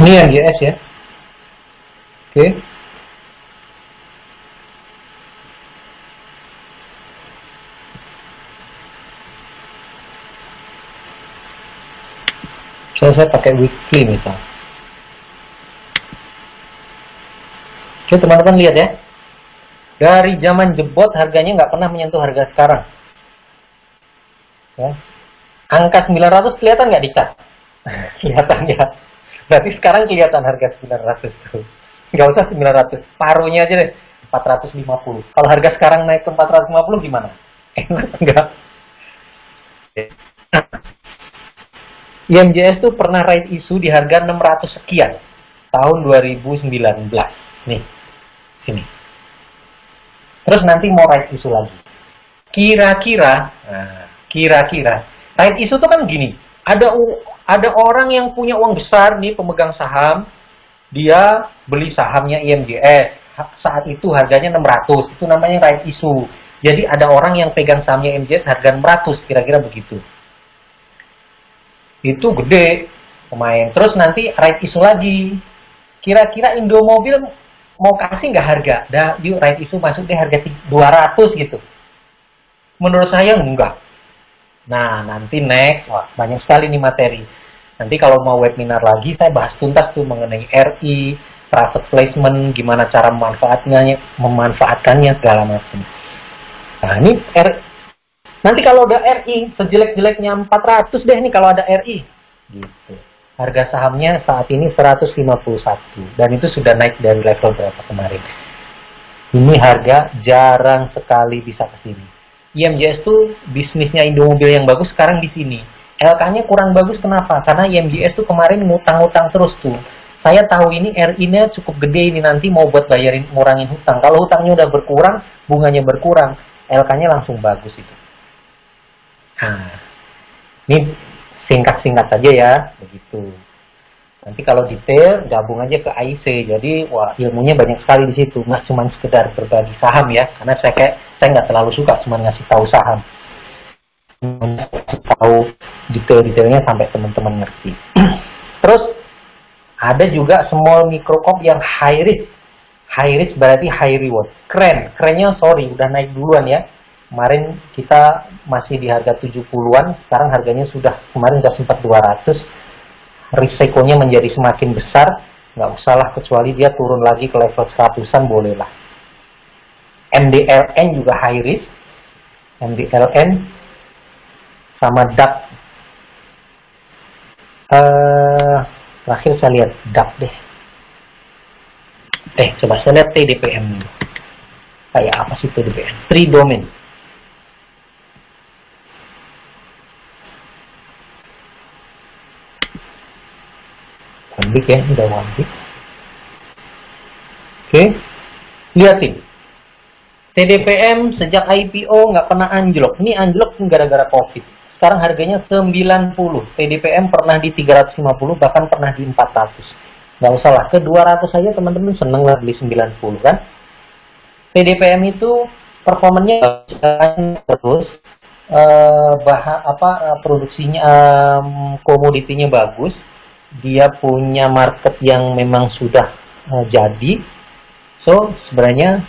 Ini yang GS ya. Oke. Saya pakai weekly misal. Oke teman-teman lihat ya. Dari zaman jebot harganya nggak pernah menyentuh harga sekarang. Ya. Angka 900 kelihatan nggak di chart? Kelihatan ya. Berarti sekarang kelihatan harga 900 tuh. Nggak usah 900, paruhnya aja deh. 450. Kalau harga sekarang naik ke 450 gimana? Enak enggak? IMJS tuh pernah right issue di harga 600 sekian tahun 2019. Nih, sini. Terus nanti mau right issue lagi. Kira-kira right issue tuh kan gini. Ada orang yang punya uang besar nih, pemegang saham, dia beli sahamnya IMJS. Saat itu harganya 600, itu namanya right issue. Jadi ada orang yang pegang sahamnya IMJS harga 600, kira-kira begitu. Itu gede pemain. Terus nanti right issue lagi. Kira-kira Indomobil mau kasih nggak harga? Yuk right issue masuk deh harga 200 gitu. Menurut saya enggak. Nah nanti next, wah banyak sekali nih materi. Nanti kalau mau webinar lagi saya bahas tuntas tuh mengenai RI, private placement, gimana cara memanfaatkannya segala macam. Nah ini nanti kalau udah RI, sejelek-jeleknya 400 deh nih kalau ada RI. Gitu. Harga sahamnya saat ini 151. Dan itu sudah naik dari level berapa kemarin. Ini harga jarang sekali bisa ke sini. IMJS tuh bisnisnya Indomobil yang bagus sekarang di sini. LK-nya kurang bagus kenapa? Karena IMJS tuh kemarin ngutang-ngutang terus tuh. Saya tahu ini RI-nya cukup gede ini nanti mau buat bayarin, ngurangin hutang. Kalau hutangnya udah berkurang, bunganya berkurang, LK-nya langsung bagus itu. Nah, ini singkat-singkat saja ya, begitu. Nanti kalau detail gabung aja ke AIC. Jadi wah ilmunya banyak sekali di situ. Nggak cuma sekedar berbagi saham ya, karena saya nggak terlalu suka cuma ngasih tahu saham. Ngasih tahu detail-detailnya sampai teman-teman ngerti. Terus ada juga small micro cap yang high risk. High risk berarti high reward. Kerennya sorry udah naik duluan ya. Kemarin kita masih di harga 70-an, sekarang harganya sudah, kemarin sudah sempat 200. Risikonya menjadi semakin besar, nggak usahlah kecuali dia turun lagi ke level 100-an bolehlah. MDLN juga high risk. MDLN sama DAP. Terakhir saya lihat DAP deh. Coba saya lihat TDPM dulu. Kayak apa sih TDPM? 3 domain. One week ya, udah 1 week. Oke, lihatin. TDPM sejak IPO nggak pernah anjlok. Ini anjlok gara-gara COVID. Sekarang harganya 90. TDPM pernah di 350, bahkan pernah di 400. Nggak usah lah, ke 200 saja teman-teman seneng lah beli 90 kan. TDPM itu performanya terus, produksinya, komoditinya bagus. Dia punya market yang memang sudah jadi. So sebenarnya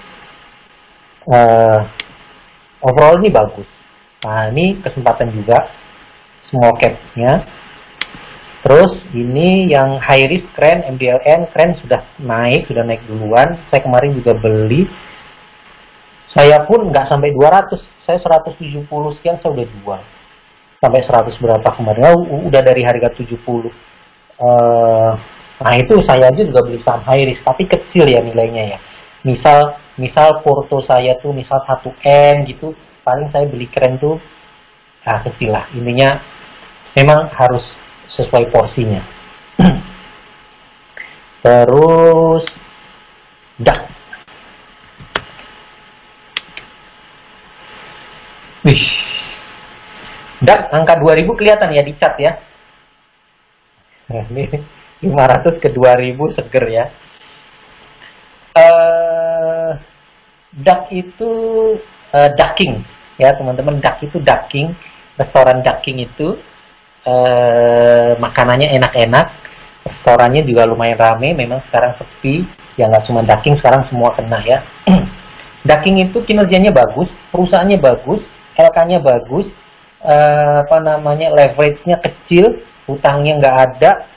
overall ini bagus. Nah ini kesempatan juga small cap-nya. Terus ini yang high risk keren, MDLN keren sudah naik duluan. Saya kemarin juga beli. Saya pun nggak sampai 200, saya 170 sekian saya udah jual. Sampai 100 berapa kemarin? Udah dari harga 70. Nah itu saya aja juga beli saham high risk, tapi kecil ya nilainya ya. Misal porto saya tuh misal 1M gitu, paling saya beli keren tuh, nah kecil lah. Intinya memang harus sesuai porsinya. Terus DAX. Wih, DAX angka 2000 kelihatan ya di chart ya. Ini 500 ke 2000 seger ya. DAX itu ducking ya teman-teman. DAX itu ducking, restoran ducking itu makanannya enak-enak. Restorannya juga lumayan rame, memang sekarang sepi. Ya nggak cuma daging, sekarang semua kena ya. Daging itu kinerjanya bagus, perusahaannya bagus, LK-nya bagus, leverage-nya kecil, hutangnya nggak ada,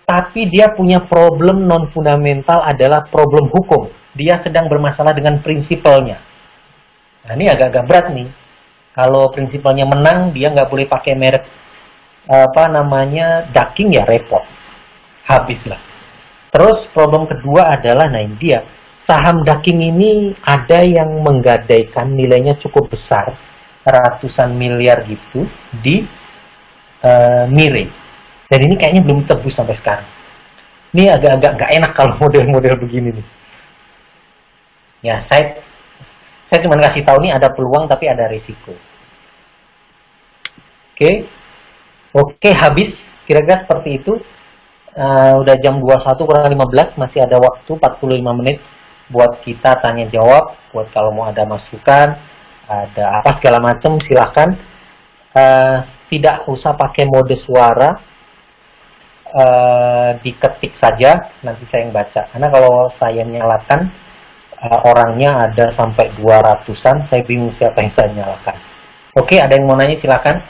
tapi dia punya problem non fundamental adalah problem hukum. Dia sedang bermasalah dengan prinsipalnya. Nah ini agak-agak berat nih. Kalau prinsipalnya menang, dia nggak boleh pakai merek daging, ya repot, habislah. Terus problem kedua adalah, nah ini dia, saham daging ini ada yang menggadaikan nilainya cukup besar, ratusan miliar gitu di Mire. Dan ini kayaknya belum tebus sampai sekarang. Ini agak-agak nggak enak kalau model-model begini nih. Ya, saya cuma kasih tahu nih ada peluang tapi ada risiko. Oke, habis. Kira-kira seperti itu. Udah jam 21 kurang 15, masih ada waktu 45 menit buat kita tanya jawab, buat kalau mau ada masukan, ada apa segala macam silahkan. Tidak usah pakai mode suara, diketik saja, nanti saya yang baca. Karena kalau saya nyalakan, orangnya ada sampai 200-an, saya bingung siapa yang saya nyalakan. Oke, ada yang mau nanya silakan.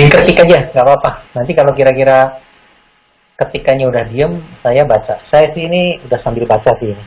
Diketik aja, nggak apa-apa. Nanti kalau kira-kira ketikannya udah diem, saya baca. Saya sih ini udah sambil baca sih ini.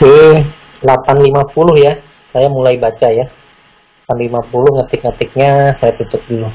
Oke, 8.50 ya. Saya mulai baca ya. 8.50 ngetik-ngetiknya saya tutup dulu.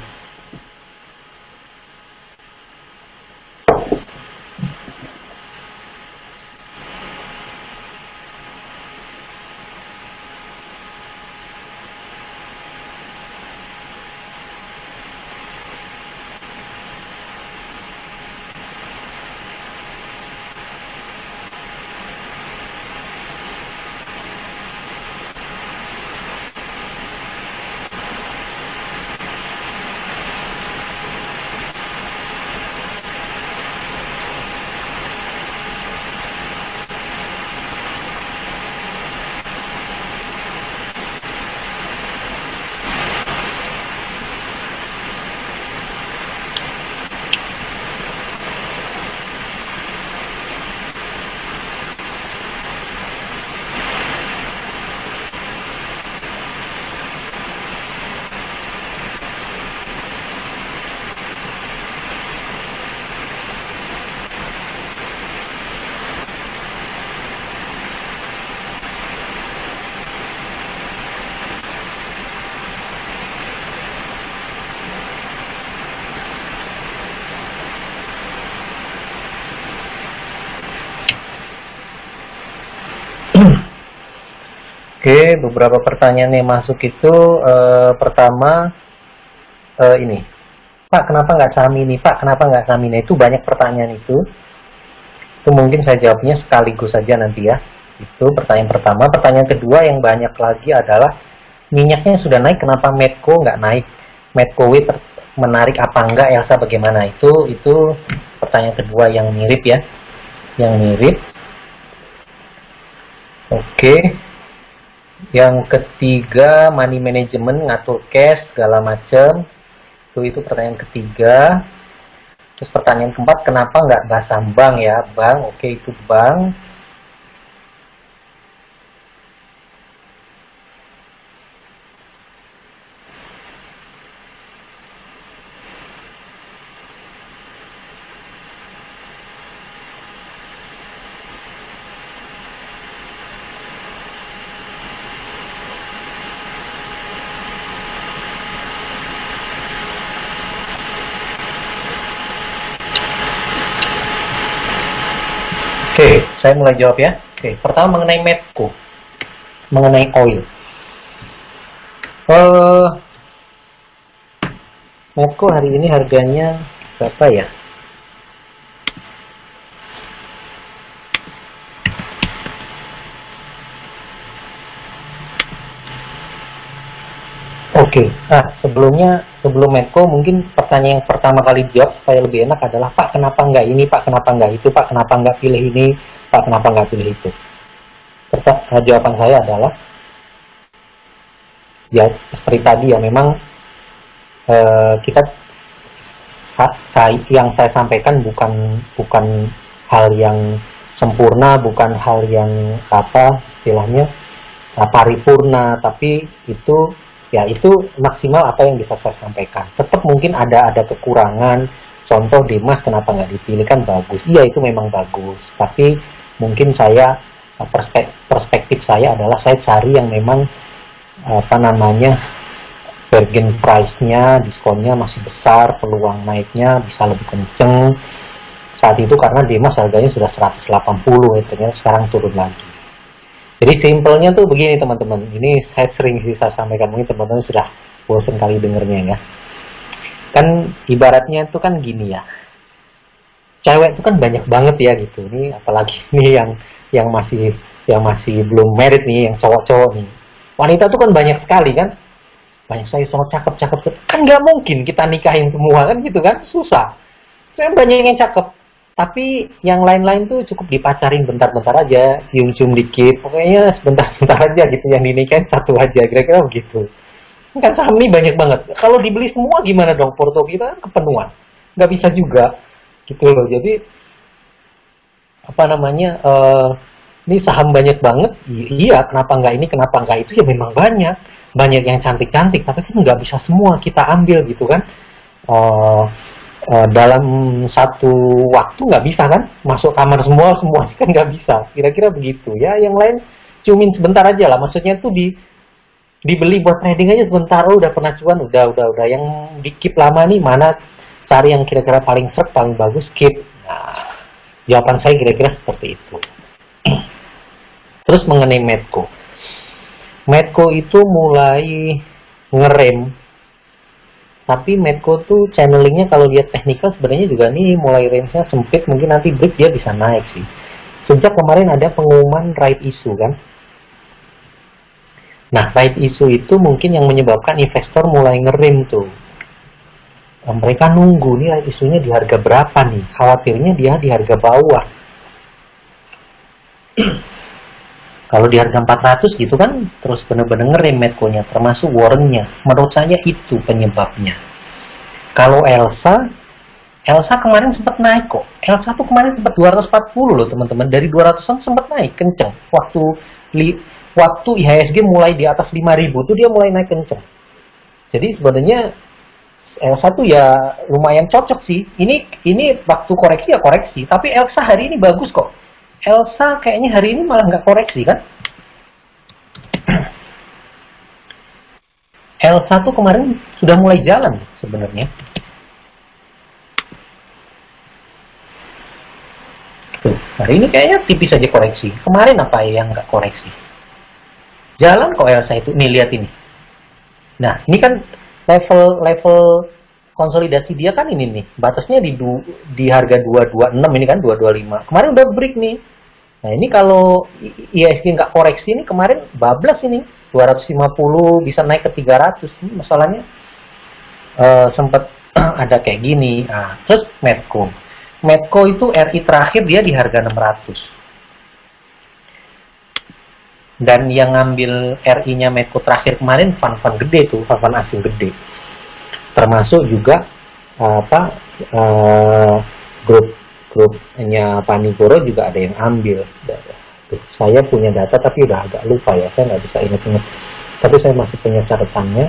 Oke, beberapa pertanyaan yang masuk itu pertama ini, Pak kenapa nggak saham ini, Pak kenapa nggak saham ini, itu banyak pertanyaan itu mungkin saya jawabnya sekaligus saja nanti ya. Itu pertanyaan pertama. Pertanyaan kedua yang banyak lagi adalah minyaknya sudah naik, kenapa Medco nggak naik? Medco menarik apa enggak, Elsa bagaimana? Itu pertanyaan kedua yang mirip ya, yang mirip. Oke. Yang ketiga, money management, ngatur cash segala macam. Itu pertanyaan ketiga. Terus pertanyaan keempat, kenapa nggak bahas bank ya? Bank, oke, itu bank. Oke, saya mulai jawab ya. Oke, pertama mengenai Medco, mengenai oil. Medco hari ini harganya berapa ya? Oke, sebelum Medco mungkin pertanyaan yang pertama kali jawab supaya lebih enak adalah, Pak kenapa nggak ini, Pak kenapa nggak itu, Pak kenapa nggak pilih ini, Pak kenapa nggak pilih itu. Jawaban saya adalah, ya seperti tadi ya, memang yang saya sampaikan bukan hal yang sempurna, bukan hal yang istilahnya paripurna, tapi itu maksimal apa yang bisa saya sampaikan. Tetap mungkin ada kekurangan. Contoh Dimas kenapa nggak dipilih, kan bagus. Iya, itu memang bagus. Tapi mungkin saya perspektif saya adalah saya cari yang memang bargain price-nya, diskonnya masih besar, peluang naiknya bisa lebih kenceng. Saat itu karena Dimas harganya sudah 180, ternyata sekarang turun lagi. Jadi simpelnya tuh begini teman-teman, ini saya sering saya sampaikan, mungkin teman-teman sudah bosan kali dengernya ya. Kan ibaratnya itu kan gini ya, cewek itu kan banyak banget ya gitu. Ini apalagi nih yang masih belum married nih, yang cowok-cowok nih. Wanita tuh kan banyak sekali kan, banyak saya cakep, kan nggak mungkin kita nikahin semua kan gitu kan, susah. Saya banyak yang cakep. Tapi yang lain-lain tuh cukup dipacarin bentar-bentar aja, cium-cium dikit, pokoknya sebentar-bentar aja gitu, yang dinikahin satu aja, kira-kira begitu. Kan saham ini banyak banget. Kalau dibeli semua gimana dong? Porto kita kan kepenuhan. Nggak bisa juga, gitu loh. Jadi, ini saham banyak banget, iya, kenapa nggak ini, kenapa nggak itu, ya memang banyak. Banyak yang cantik-cantik, tapi kan nggak bisa semua kita ambil gitu kan. Dalam satu waktu nggak bisa kan masuk kamar semua kan nggak bisa, kira-kira begitu ya. Yang lain cumin sebentar aja lah, maksudnya tuh dibeli buat trading aja sebentar, udah pernah cuan, udah yang di keep lama nih, mana cari yang kira-kira paling seret, paling bagus, keep. Nah, jawaban saya kira-kira seperti itu. Terus mengenai Medco itu mulai ngerem. Tapi Medco tuh channelingnya kalau lihat teknikal sebenarnya juga nih mulai range-nya sempit, mungkin nanti break dia bisa naik sih. Sejak kemarin ada pengumuman right issue kan. Nah, right issue itu mungkin yang menyebabkan investor mulai ngerem tuh. Mereka nunggu nih right issue-nya di harga berapa nih. Khawatirnya dia di harga bawah. Kalau di harga 400 gitu kan, terus bener-bener ngerem Medco-nya, termasuk warrant-nya. Menurut saya itu penyebabnya. Kalau Elsa kemarin sempat naik kok. Elsa tuh kemarin sempat 240 loh teman-teman. Dari 200-an sempat naik kenceng. Waktu IHSG mulai di atas 5.000 tuh dia mulai naik kenceng. Jadi sebenarnya Elsa tuh ya lumayan cocok sih. Ini waktu koreksi ya koreksi. Tapi Elsa hari ini bagus kok. Elsa kayaknya hari ini malah nggak koreksi kan? Elsa tuh kemarin sudah mulai jalan sebenarnya. Tuh, hari ini kayaknya tipis aja koreksi. Kemarin apa yang nggak koreksi? Jalan kok Elsa itu. Nih lihat ini. Nah ini kan level konsolidasi dia kan ini nih. Batasnya di harga 226 ini kan 225. Kemarin udah break nih. Nah ini kalau IHSG nggak koreksi ini kemarin bablas ini 250 bisa naik ke 300. Ini masalahnya sempat ada kayak gini. Nah, terus Medco itu RI terakhir dia di harga 600. Dan yang ngambil RI-nya Medco terakhir kemarin fund gede tuh, fund asing gede. Termasuk juga grupnya Panigoro juga ada yang ambil. Saya punya data tapi udah agak lupa ya, saya nggak bisa ingat-ingat. Tapi saya masih punya catatannya.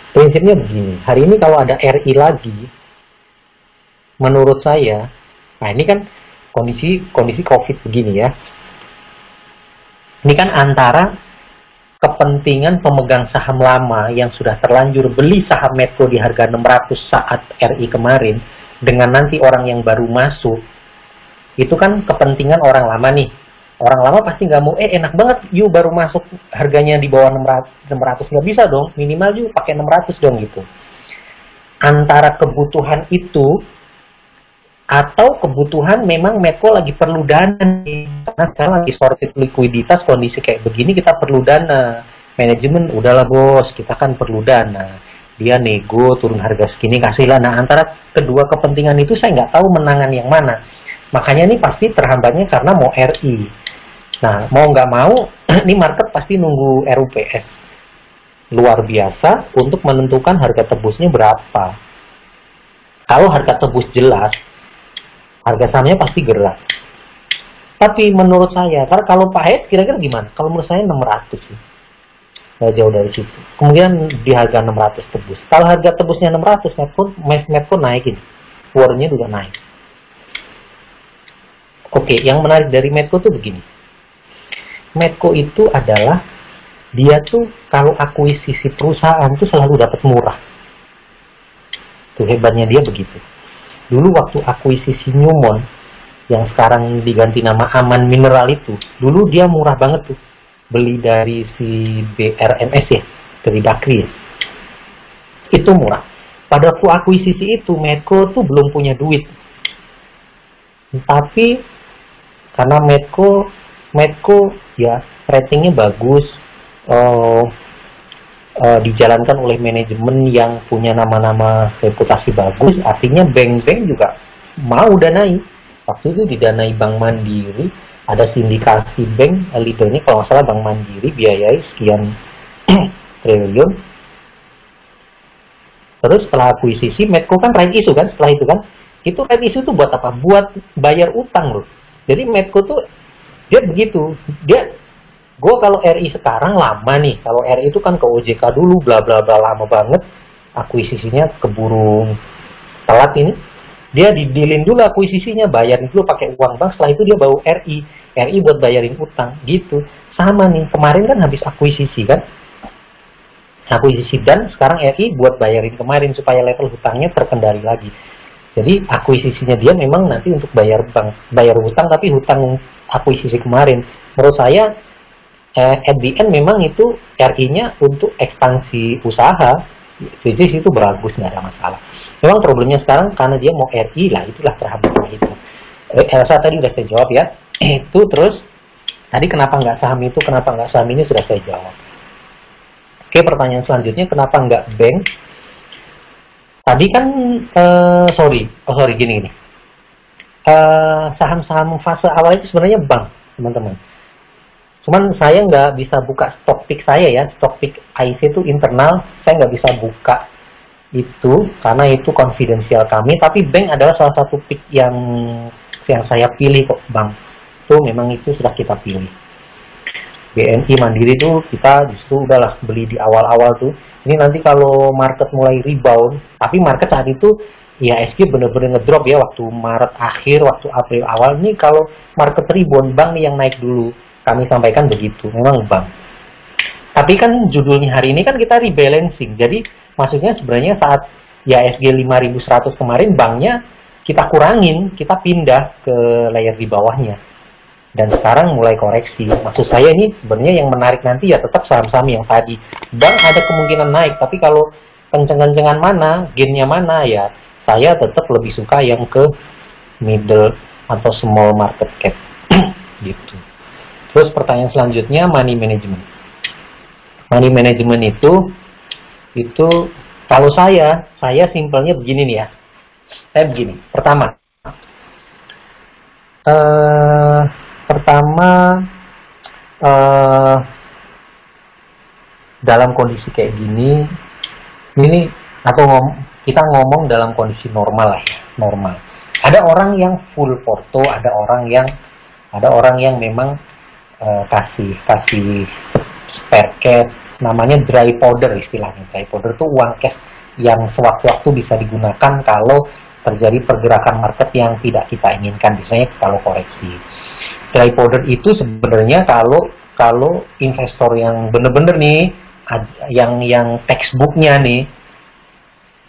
Prinsipnya begini, hari ini kalau ada RI lagi, menurut saya, nah ini kan kondisi COVID begini ya. Ini kan antara kepentingan pemegang saham lama yang sudah terlanjur beli saham Medco di harga 600 saat RI kemarin, dengan nanti orang yang baru masuk, itu kan kepentingan orang lama nih. Orang lama pasti nggak mau, enak banget, you baru masuk harganya di bawah 600, nggak bisa dong, minimal you pakai 600 dong gitu. Antara kebutuhan itu, atau kebutuhan memang Medco lagi perlu dana nih. Karena sekarang lagi shortage likuiditas, kondisi kayak begini kita perlu dana. Manajemen, udahlah bos, kita kan perlu dana. Dia nego, turun harga segini, kasihlah. Nah, antara kedua kepentingan itu saya nggak tahu menangan yang mana. Makanya ini pasti terhambatnya karena mau RI. Nah, mau nggak mau, ini market pasti nunggu RUPS. Luar biasa untuk menentukan harga tebusnya berapa. Kalau harga tebus jelas, harga sahamnya pasti gerak. Tapi menurut saya, karena kalau Pak Hed kira-kira gimana? Kalau menurut saya 600 sih. Nggak jauh dari situ. Kemudian di harga 600 tebus. Kalau harga tebusnya 600, Medco naikin. War-nya juga naik. Oke, yang menarik dari Medco tuh begini. Medco itu adalah, dia tuh kalau akuisisi perusahaan tuh selalu dapat murah. Tuh hebatnya dia begitu. Dulu waktu akuisisi Newmont, yang sekarang diganti nama Aman Mineral itu, dulu dia murah banget tuh. Beli dari si BRMS ya, dari Bakri ya. Itu murah. Pada waktu akuisisi itu, Medco tuh belum punya duit. Tapi, karena Medco ya ratingnya bagus, dijalankan oleh manajemen yang punya nama-nama reputasi bagus, artinya bank-bank juga mau danai. Waktu itu didanai Bank Mandiri, ada sindikasi bank, leadernya kalau nggak salah Bank Mandiri, biayai sekian triliun. Terus setelah akuisisi, Medco kan right issue kan, setelah itu kan, itu right issue tuh buat apa? Buat bayar utang loh. Jadi Medco tuh, dia begitu, gue kalau RI sekarang lama nih, kalau RI itu kan ke OJK dulu, bla bla bla, lama banget, akuisisinya keburu telat ini, dia didilin dulu akuisisinya, bayarin dulu pakai uang bank, setelah itu dia bawa RI buat bayarin utang, gitu. Sama nih, kemarin kan habis akuisisi kan, akuisisi dan sekarang RI buat bayarin kemarin supaya level hutangnya terkendali lagi. Jadi akuisisinya dia memang nanti untuk bayar bank, bayar hutang, tapi hutang akuisisi kemarin, menurut saya at the end memang itu RI-nya untuk ekspansi usaha, jadi itu bagus, nggak ada masalah. Memang problemnya sekarang karena dia mau RI lah, itulah terhambatnya itu. Elsa tadi udah saya jawab ya. Itu terus tadi kenapa nggak saham itu, kenapa nggak saham ini sudah saya jawab. Oke, pertanyaan selanjutnya kenapa nggak bank? Tadi kan sorry gini. Saham-saham fase awal itu sebenarnya bank, teman-teman. Cuman saya nggak bisa buka stock pick saya ya, stock pick IC itu internal, saya nggak bisa buka itu karena itu konfidensial kami. Tapi bank adalah salah satu pick yang saya pilih kok, bank. Itu memang itu sudah kita pilih. BNI Mandiri itu kita justru udahlah beli di awal-awal tuh. Ini nanti kalau market mulai rebound, tapi market saat itu IHSG bener-bener ngedrop ya waktu Maret akhir, waktu April awal. Ini kalau market rebound, bank nih yang naik dulu. Kami sampaikan begitu, memang bank. Tapi kan judulnya hari ini kan kita rebalancing. Jadi maksudnya sebenarnya saat IHSG 5100 kemarin, banknya kita kurangin, kita pindah ke layer di bawahnya. Dan sekarang mulai koreksi. Maksud saya ini sebenarnya yang menarik nanti ya tetap saham-saham yang tadi. Bank ada kemungkinan naik, tapi kalau kenceng-kencengan mana, gainnya mana ya, saya tetap lebih suka yang ke middle atau small market cap. gitu. Terus pertanyaan selanjutnya, money management. Money management itu kalau saya simpelnya begini nih ya. Saya begini. Pertama, dalam kondisi kayak gini, kita ngomong dalam kondisi normal lah ya, normal. Ada orang yang full porto, ada orang yang memang kasih spare cash, namanya dry powder istilahnya. Dry powder itu uang cash yang sewaktu-waktu bisa digunakan kalau terjadi pergerakan market yang tidak kita inginkan, biasanya kalau koreksi. Dry powder itu sebenarnya kalau investor yang bener-bener nih, yang textbooknya nih,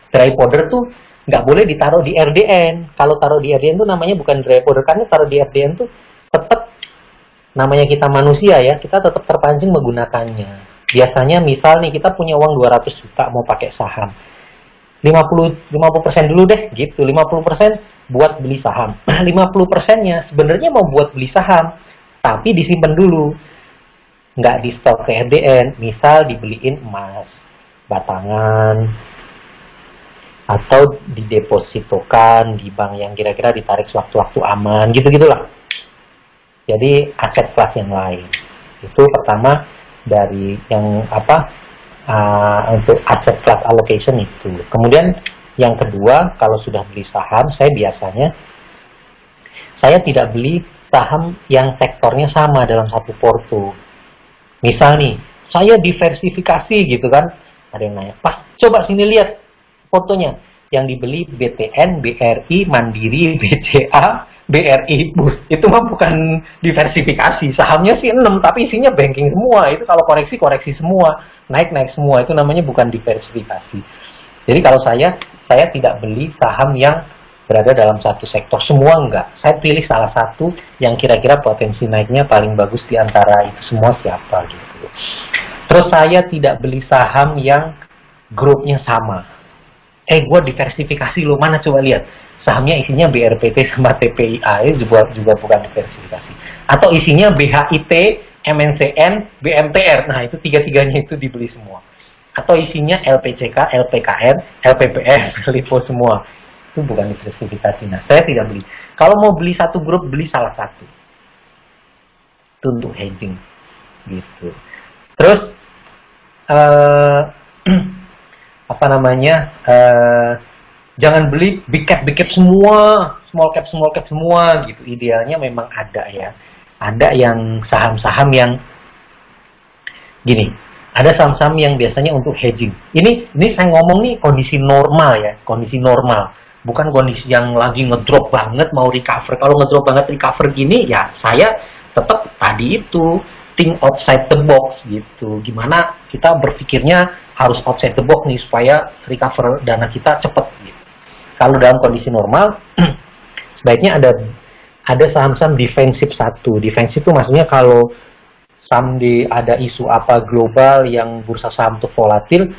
dry powder tuh nggak boleh ditaruh di RDN. Kalau taruh di RDN tuh namanya bukan dry powder, karena taruh di RDN tuh tetap, namanya kita manusia ya, kita tetap terpancing menggunakannya. Biasanya misal nih kita punya uang 200 juta mau pakai saham, 50% dulu deh gitu, 50% buat beli saham. 50%-nya sebenarnya mau buat beli saham, tapi disimpan dulu, nggak di stok ke RDN. Misal dibeliin emas batangan, atau didepositokan di bank yang kira-kira ditarik sewaktu-waktu aman, gitu-gitulah. Jadi aset kelas yang lain. Itu pertama dari yang untuk aset class allocation itu. Kemudian yang kedua, kalau sudah beli saham, saya tidak beli saham yang sektornya sama dalam satu porto. Misal nih, saya diversifikasi gitu kan, ada yang nanya, "Pas, coba sini lihat fotonya." Yang dibeli BTN, BRI, Mandiri, BCA, BRI, itu mah bukan diversifikasi. Sahamnya sih 6, tapi isinya banking semua. Itu kalau koreksi semua, naik semua. Itu namanya bukan diversifikasi. Jadi kalau saya tidak beli saham yang berada dalam satu sektor, semua enggak. Saya pilih salah satu yang kira-kira potensi naiknya paling bagus di antara itu semua siapa gitu. Terus saya tidak beli saham yang grupnya sama. Gue diversifikasi lo, mana coba lihat. Sahamnya isinya BRPT sama TPIA, juga bukan diversifikasi. Atau isinya BHIT, MNCN, BMTR. Nah, itu tiga-tiganya itu dibeli semua. Atau isinya LPCK, LPKR, LPPR, LIPO semua. Itu bukan diversifikasi. Nah, saya tidak beli. Kalau mau beli satu grup, beli salah satu. Itu untuk hedging. Gitu. Terus, jangan beli big cap semua, small cap semua gitu. Idealnya memang ada ya. Ada yang saham-saham yang gini. Ada saham-saham yang biasanya untuk hedging. Ini saya ngomong nih kondisi normal ya, kondisi normal. Bukan kondisi yang lagi ngedrop banget mau recover. Kalau ngedrop banget recover gini ya, saya tetap tadi itu think outside the box gitu. Gimana kita berpikirnya harus outside the box nih supaya recover dana kita cepat gitu. Kalau dalam kondisi normal sebaiknya ada saham-saham defensif satu. Defensif itu maksudnya kalau someday ada isu apa global yang bursa saham itu volatil,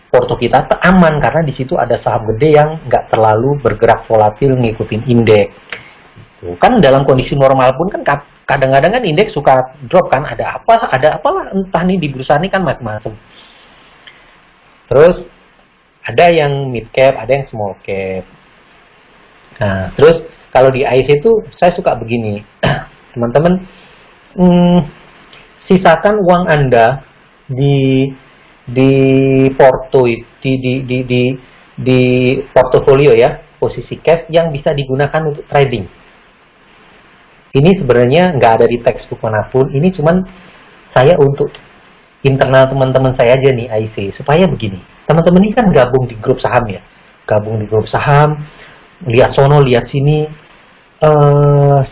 porto kita aman karena di situ ada saham gede yang nggak terlalu bergerak volatil ngikutin indeks. Gitu. Kan dalam kondisi normal pun kan kadang-kadang kan indeks suka drop kan, ada apalah entah nih di bursa ini kan macam-macam. Terus ada yang mid cap, ada yang small cap. Nah, terus kalau di IC itu saya suka begini, teman-teman, sisakan uang Anda di di portofolio ya, posisi cash yang bisa digunakan untuk trading. Ini sebenarnya nggak ada di textbook manapun. Ini cuman saya untuk internal teman-teman saya aja nih IC, supaya begini. Teman-teman ini kan gabung di grup saham ya, gabung di grup saham, lihat sono, lihat sini.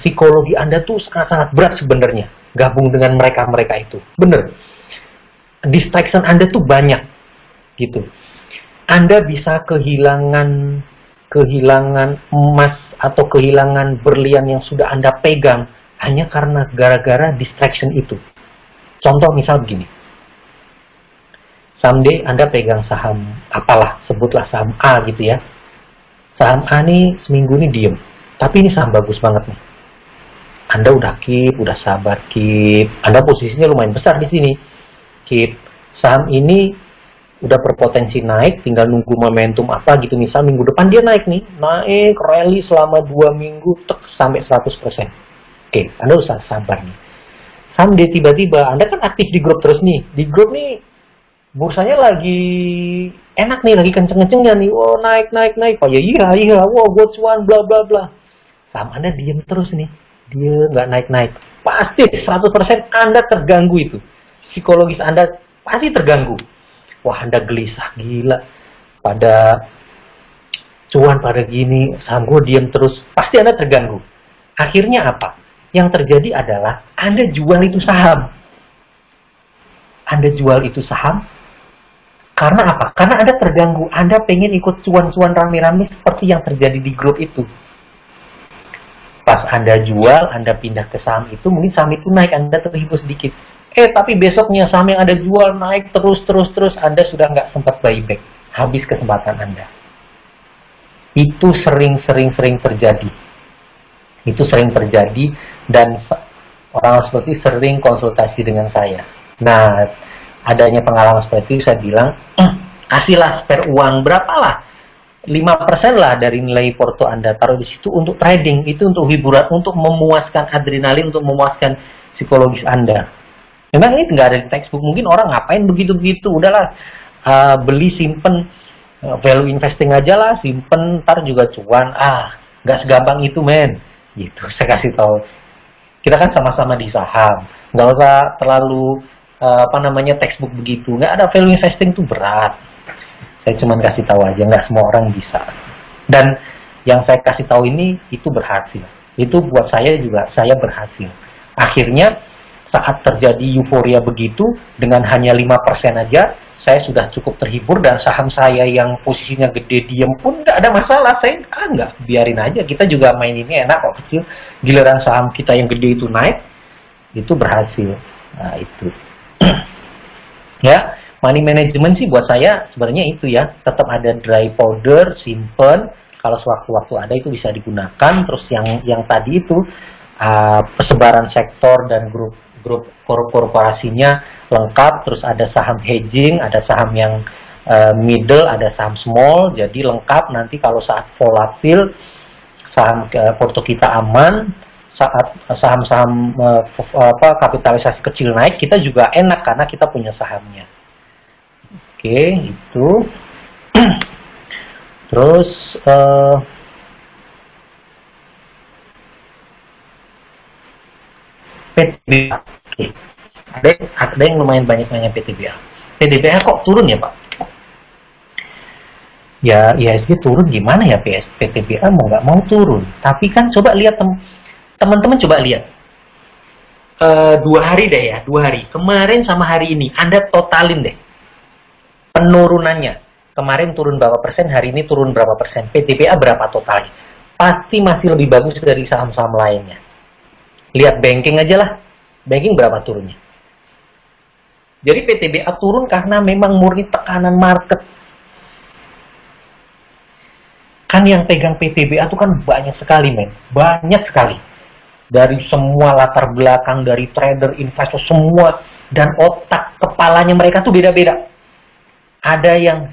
Psikologi Anda tuh sangat-sangat berat sebenarnya gabung dengan mereka itu, bener. Distraction Anda tuh banyak, gitu. Anda bisa kehilangan emas atau kehilangan berlian yang sudah Anda pegang hanya karena gara-gara distraction itu. Contoh misal begini. Someday Anda pegang saham apalah, sebutlah saham A gitu ya. Saham A nih seminggu ini diem, tapi ini saham bagus banget nih. Anda udah keep, udah sabar keep. Anda posisinya lumayan besar di sini. Keep. Saham ini udah berpotensi naik, tinggal nunggu momentum apa gitu. Misal minggu depan dia naik nih. Naik, rally selama 2 minggu, tek, sampai 100%. Oke, Anda usah sabar nih. Saham dia tiba-tiba, Anda kan aktif di grup terus nih. Di grup nih, bursanya lagi enak nih, lagi kenceng-kencengnya nih. Oh, naik. Oh ya iya. Wow, what's one, bla bla bla. Saham Anda diem terus nih. Dia nggak naik-naik. Pasti 100% Anda terganggu itu. Psikologis Anda pasti terganggu. Wah, Anda gelisah, gila. Pada cuan pada gini, saham gue diem terus. Pasti Anda terganggu. Akhirnya apa? Yang terjadi adalah Anda jual itu saham. Anda jual itu saham. Karena apa? Karena Anda terganggu. Anda pengen ikut cuan-cuan rame-rame seperti yang terjadi di grup itu. Pas Anda jual, Anda pindah ke saham itu, mungkin saham itu naik, Anda terhibur sedikit. Tapi besoknya saham yang Anda jual naik terus, Anda sudah nggak sempat buyback. Habis kesempatan Anda. Itu sering terjadi. Itu sering terjadi, dan orang seperti sering konsultasi dengan saya. Nah, adanya pengalaman seperti itu, saya bilang, kasihlah spare uang berapalah. 5% lah dari nilai porto Anda, taruh di situ untuk trading, itu untuk hiburan, untuk memuaskan adrenalin, untuk memuaskan psikologis Anda. Memang ini nggak ada di textbook, mungkin orang ngapain begitu-begitu, udahlah beli simpen, value investing aja lah, simpen, ntar juga cuan, nggak segampang itu men, gitu. Saya kasih tahu, kita kan sama-sama di saham, nggak usah terlalu textbook begitu, nggak ada, value investing itu berat. Saya cuma kasih tahu aja, nggak semua orang bisa. Dan yang saya kasih tahu ini, itu berhasil. Itu buat saya juga, saya berhasil. Akhirnya, saat terjadi euforia begitu, dengan hanya 5% aja, saya sudah cukup terhibur, dan saham saya yang posisinya gede, diem pun nggak ada masalah. Saya nggak, biarin aja. Kita juga main ini enak kok, kecil. Giliran saham kita yang gede itu naik, itu berhasil. Nah, itu. Ya. Money management sih buat saya sebenarnya itu ya, tetap ada dry powder, simpen, kalau sewaktu-waktu ada itu bisa digunakan. Terus yang tadi itu persebaran sektor dan grup korporasinya lengkap. Terus ada saham hedging, ada saham yang middle, ada saham small, jadi lengkap. Nanti kalau saat volatil saham porto kita aman. Saat saham-saham kapitalisasi kecil naik, kita juga enak karena kita punya sahamnya. Oke, itu. Terus PTBA. Oke. Ada yang lumayan banyak PTBA. PTBA kok turun ya, Pak? Ya, IHSG turun gimana ya, PTBA mau nggak mau turun. Tapi kan coba lihat teman-teman, coba lihat. 2 hari deh ya, 2 hari. Kemarin sama hari ini, Anda totalin deh. Penurunannya, kemarin turun berapa persen, hari ini turun berapa persen, PTBA berapa totalnya, pasti masih lebih bagus dari saham-saham lainnya. Lihat banking aja lah, banking berapa turunnya. Jadi PTBA turun karena memang murni tekanan market. Kan yang pegang PTBA itu kan banyak sekali men, banyak sekali. Dari semua latar belakang, dari trader, investor, semua, dan otak, kepalanya mereka tuh beda-beda. Ada yang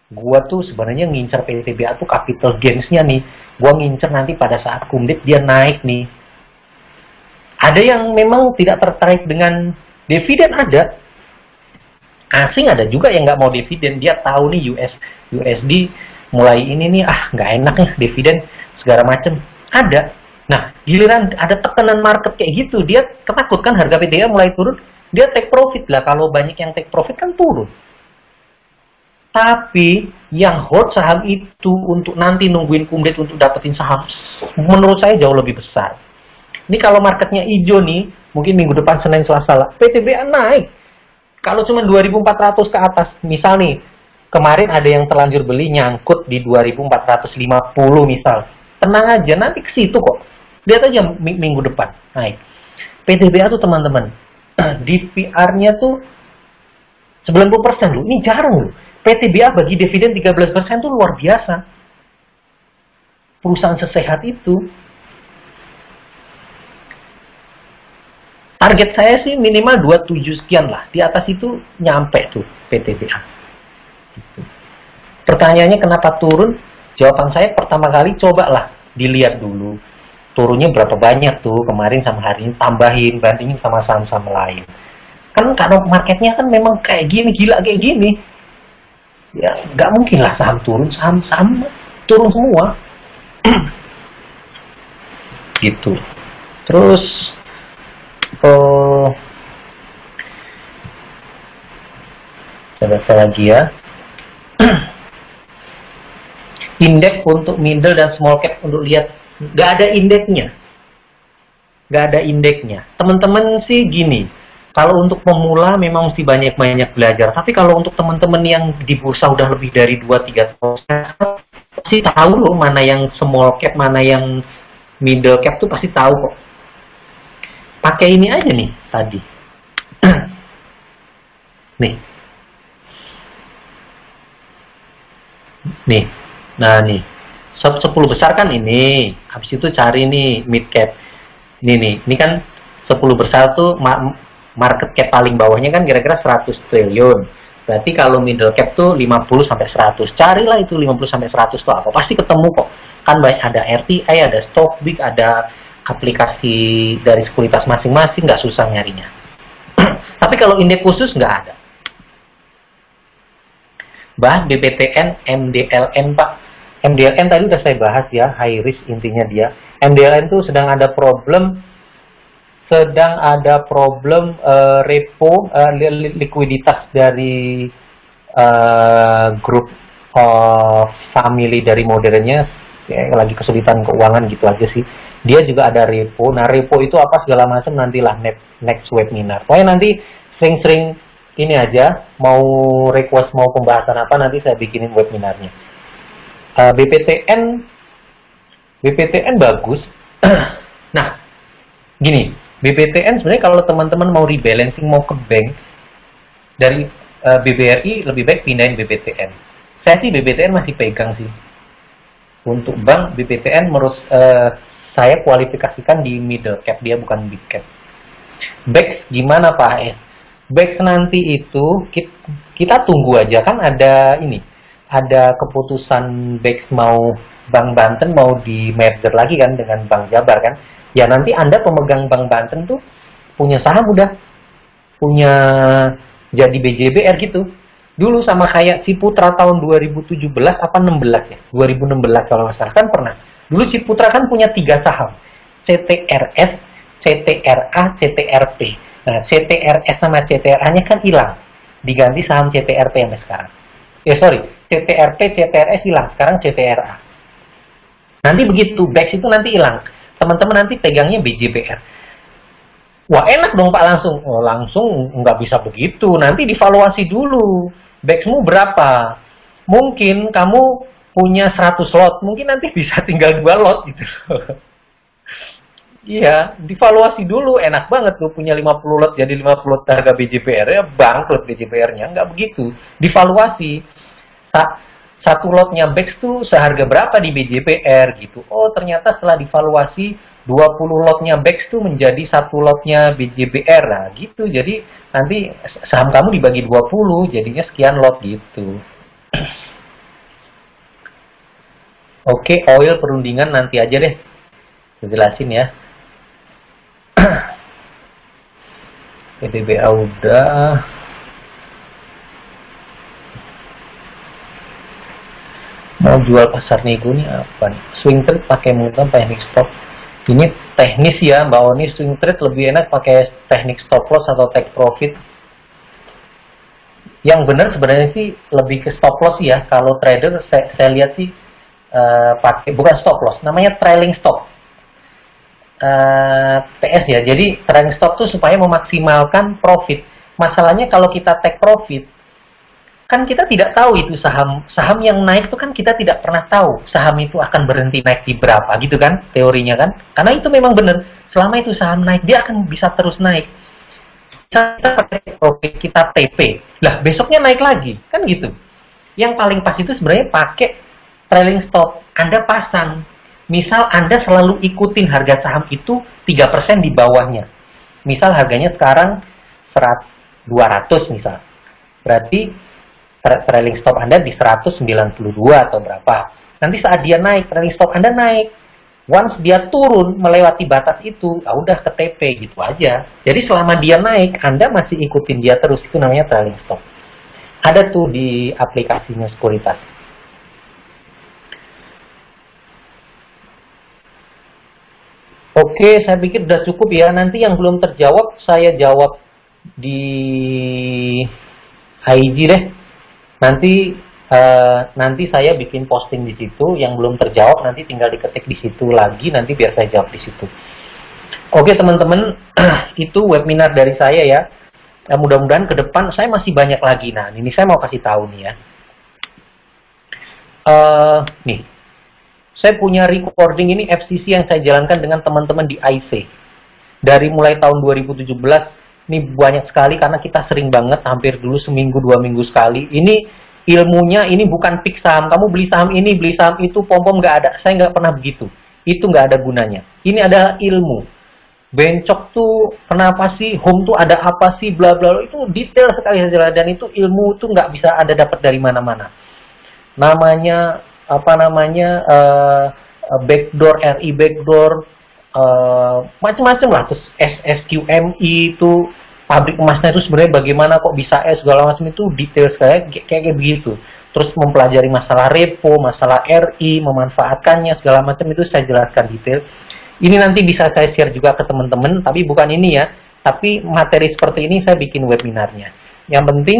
gua tuh sebenarnya ngincer PTBA tuh capital gains-nya nih. Gua ngincer nanti pada saat kumlit dia naik nih. Ada yang memang tidak tertarik dengan dividen, ada. Asing ada juga yang nggak mau dividen. Dia tahu nih USD mulai ini nih, nggak enak nih dividen segala macem. Ada. Nah, giliran ada tekanan market kayak gitu, dia ketakut kan harga PTBA mulai turun, dia take profit lah. Kalau banyak yang take profit kan turun. Tapi yang hold saham itu untuk nanti nungguin kumlit untuk dapetin saham, menurut saya jauh lebih besar. Ini kalau marketnya hijau nih, mungkin minggu depan Senin Selasa lah, PTBA naik. Kalau cuma 2.400 ke atas, misal nih, kemarin ada yang terlanjur beli nyangkut di 2.450 misal. Tenang aja, nanti ke situ kok. Lihat aja minggu depan naik. PTBA tuh teman-teman, di PR-nya tuh 90% loh, ini jarang loh. PTBA bagi dividen 13% tuh luar biasa. Perusahaan sesehat itu. Target saya sih minimal 27 sekian lah. Di atas itu nyampe tuh PTBA. Gitu. Pertanyaannya kenapa turun? Jawaban saya pertama kali cobalah dilihat dulu. Turunnya berapa banyak tuh kemarin sama hari ini, tambahin, bandingin sama saham-saham lain. Kan kalau marketnya kan memang kayak gini, gila kayak gini. Ya nggak mungkin lah saham turun, saham turun semua. Gitu. Terus apa lagi ya? Indeks untuk middle dan small cap untuk lihat, nggak ada indeksnya, Teman-teman sih gini, kalau untuk pemula memang mesti banyak-banyak belajar. Tapi kalau untuk teman-teman yang di bursa udah lebih dari 2-3 tahun, pasti tahu loh mana yang small cap, mana yang middle cap tuh pasti tahu kok. Pakai ini aja nih tadi. Nih. Nah nih, 10 besar kan ini. Habis itu cari nih mid cap. Ini kan 10 besar tuh market cap paling bawahnya kan kira-kira 100 triliun. Berarti kalau middle cap tuh 50 sampai 100. Carilah itu 50 sampai 100 tuh apa? Pasti ketemu kok. Kan ada RTI, ada Stockbit, ada aplikasi dari sekuritas masing-masing, nggak susah nyarinya. Tapi kalau indeks khusus nggak ada. Bahas BBTN, MDLN Pak. MDLN tadi udah saya bahas ya, high risk intinya dia. MDLN tuh sedang ada problem repo likuiditas dari grup family dari modernnya ya, lagi kesulitan keuangan gitu aja sih. Dia juga ada repo. Nah repo itu apa segala macam nantilah next webinar. Pokoknya nanti sering-sering ini aja, mau request mau pembahasan apa nanti saya bikinin webinarnya. BPTN bagus. Nah, gini, BPTN sebenarnya kalau teman-teman mau rebalancing, mau ke bank dari BBRI lebih baik pindahin BPTN. Saya sih BPTN masih pegang sih. Untuk bank BPTN menurut saya kualifikasikan di middle cap, dia bukan big cap. BEX gimana Pak? BEX nanti itu kita tunggu aja, kan ada keputusan BEX mau Bank Banten mau di merger lagi kan dengan Bank Jabar kan. Ya nanti Anda pemegang Bank Banten tuh punya saham udah punya jadi BJBR gitu. Dulu sama kayak Ciputra tahun 2017 apa 16 ya? 2016 kalau nggak salah kan pernah. Dulu Ciputra kan punya 3 saham. CTRS, CTRA, CTRP. Nah, CTRS sama CTRA-nya kan hilang. Diganti saham CTRP sampai sekarang. CTRP, CTRS hilang. Sekarang CTRA. Nanti begitu, BEX itu nanti hilang. Teman-teman nanti pegangnya BJBR. Wah, enak dong Pak langsung. Oh, langsung nggak bisa begitu. Nanti divaluasi dulu. BEX-mu berapa? Mungkin kamu punya 100 lot. Mungkin nanti bisa tinggal 2 lot gitu. Iya, divaluasi dulu, enak banget tuh punya 50 lot jadi 50 lot harga BJBR ya, bangkrut BJBR-nya, nggak begitu. Divaluasi, satu lotnya BEX tuh seharga berapa di BJBR gitu. Oh ternyata setelah divaluasi 20 lotnya BEX tuh menjadi 1 lotnya BJBR, nah gitu. Jadi nanti saham kamu dibagi 20, jadinya sekian lot gitu. Oke, oil perundingan nanti aja deh, saya jelasin ya. PTBA udah. Mau jual pasar nego nih apa nih? Swing trade pakai menggunakan teknik stop. Ini teknis ya Mbak Oni, swing trade lebih enak pakai teknik stop loss atau take profit. Yang benar sebenarnya sih lebih ke stop loss ya. Kalau trader saya lihat sih pakai bukan stop loss, namanya trailing stop. TS ya, jadi trailing stop tuh supaya memaksimalkan profit. Masalahnya kalau kita take profit, kan kita tidak tahu itu saham yang naik itu kan kita tidak pernah tahu saham itu akan berhenti naik di berapa gitu kan teorinya kan, karena itu memang benar, selama itu saham naik dia akan bisa terus naik. Kita pakai profit, kita TP lah besoknya naik lagi kan gitu. Yang paling pas itu sebenarnya pakai trailing stop. Anda pasang, misal Anda selalu ikutin harga saham itu 3% di bawahnya. Misal harganya sekarang 200 misal. Berarti trailing stop Anda di 192 atau berapa. Nanti saat dia naik, trailing stop Anda naik. Once dia turun melewati batas itu, ya udah ke TP gitu aja. Jadi selama dia naik, Anda masih ikutin dia terus, itu namanya trailing stop. Ada tuh di aplikasinya sekuritas. Oke, saya pikir udah cukup ya. Nanti yang belum terjawab, saya jawab di IG deh. Nanti saya bikin posting di situ. Yang belum terjawab nanti tinggal diketik di situ lagi. Nanti biar saya jawab di situ. Oke teman-teman, itu webinar dari saya ya. Mudah-mudahan ke depan saya masih banyak lagi. Nah, ini saya mau kasih tahu nih ya. Nih. Saya punya recording ini FCC yang saya jalankan dengan teman-teman di IC. Dari mulai tahun 2017, ini banyak sekali karena kita sering banget, hampir dulu seminggu, 2 minggu sekali. Ini ilmunya, ini bukan pick saham. Kamu beli saham ini, beli saham itu, pom-pom nggak ada. Saya nggak pernah begitu. Itu nggak ada gunanya. Ini adalah ilmu. Bencok tuh kenapa sih, home tuh ada apa sih, bla bla, itu detail sekali saja. Dan itu ilmu tuh nggak bisa ada dapat dari mana-mana. Namanya backdoor, RI backdoor, macam-macam lah. Terus SSQMI itu pabrik emasnya itu sebenarnya bagaimana kok bisa segala macam, itu detail sekali kayak begitu. Terus mempelajari masalah repo, masalah RI, memanfaatkannya segala macam itu saya jelaskan detail. Ini nanti bisa saya share juga ke teman-teman, tapi bukan ini ya. Tapi materi seperti ini saya bikin webinarnya. Yang penting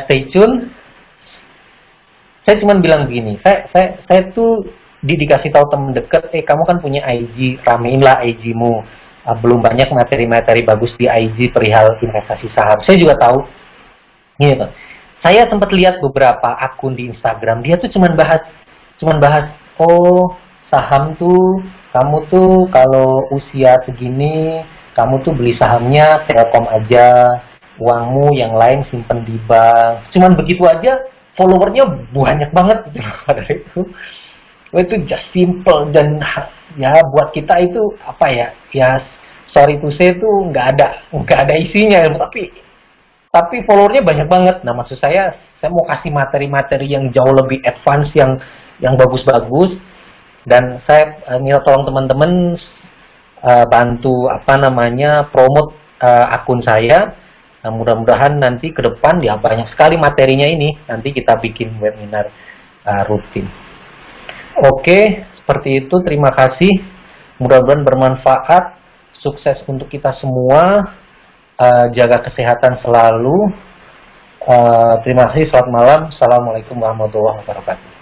stay tune. Saya cuma bilang begini, saya tuh dikasih tahu temen deket, kamu kan punya IG, ramein lah IG-mu. Belum banyak materi-materi bagus di IG perihal investasi saham. Saya juga tahu, gitu. Saya sempat lihat beberapa akun di Instagram, dia tuh cuma bahas, oh saham tuh, kamu tuh kalau usia segini, kamu tuh beli sahamnya Telkom aja, uangmu yang lain simpen di bank. Cuman begitu aja. Followernya banyak banget pada itu just simple, dan ya buat kita itu apa ya sorry to say itu nggak ada isinya, tapi followernya banyak banget. Nah maksud saya mau kasih materi-materi yang jauh lebih advance, yang bagus-bagus, dan saya tolong teman-teman bantu promote akun saya. Nah, mudah-mudahan nanti ke depan ya banyak sekali materinya ini. Nanti kita bikin webinar rutin. Oke, seperti itu. Terima kasih. Mudah-mudahan bermanfaat. Sukses untuk kita semua. Jaga kesehatan selalu. Terima kasih. Selamat malam. Assalamualaikum warahmatullahi wabarakatuh.